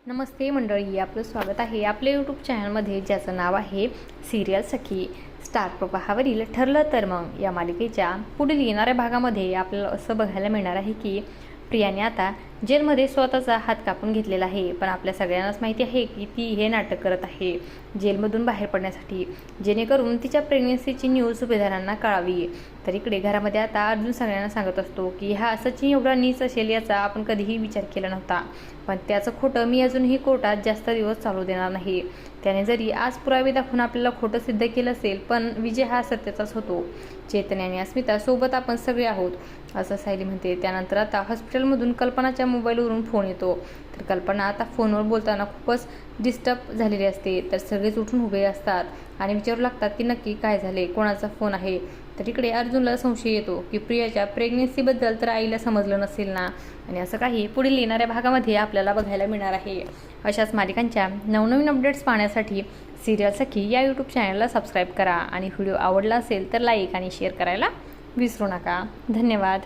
नमस्ते मंडळी, आपलं स्वागत आहे आपल्या यूट्यूब चॅनलमध्ये, ज्याचं नाव आहे सिरियल सखी. स्टार प्रवाहावरील ठरलं तर मग या मालिकेच्या पुढील येणाऱ्या भागामध्ये आपल्याला असं बघायला मिळणार आहे की प्रियाने आता जेलमध्ये स्वतःचा हात कापून घेतलेला आहे. पण आपल्या सगळ्यांनाच माहिती आहे की ती हे नाटक करत आहे जेलमधून बाहेर पडण्यासाठी, जेणेकरून तिच्या प्रेग्नन्सीची न्यूज सुभेदारांना कळावी. तर इकडे घरामध्ये आता अर्जुन सगळ्यांना सांगत असतो की हा सचिन एवढा नीच असेल याचा आपण कधीही विचार केला नव्हता, पण त्याचं खोटं मी अजूनही कोर्टात जास्त दिवस चालू देणार नाही. त्याने जरी आज पुरावे दाखवून आपल्याला खोटं सिद्ध केलं असेल, पण विजय हा सत्याचाच होतो. चेतन आणि अस्मिता सोबत आपण सगळे आहोत, असं सायली म्हणते. त्यानंतर आता हॉस्पिटलमधून कल्पनाच्या मोबाईलवरून फोन येतो. तर कल्पना आता फोनवर बोलताना खूपच डिस्टर्ब झालेली असते. तर सगळेच उठून उभे असतात आणि विचारू लागतात की नक्की काय झाले, कोणाचा फोन आहे. तर इकडे अर्जुनला संशय येतो की प्रियाच्या प्रेग्नेन्सीबद्दल तर आईला समजलं नसेल ना, आणि असं काही पुढील येणाऱ्या भागामध्ये आपल्याला बघायला मिळणार आहे. अशाच मालिकांच्या नवनवीन अपडेट्स पाहण्यासाठी सिरियल सखी या यूट्यूब चॅनलला सबस्क्राईब करा आणि व्हिडिओ आवडला असेल तर लाईक आणि शेअर करायला विसरू नका. धन्यवाद.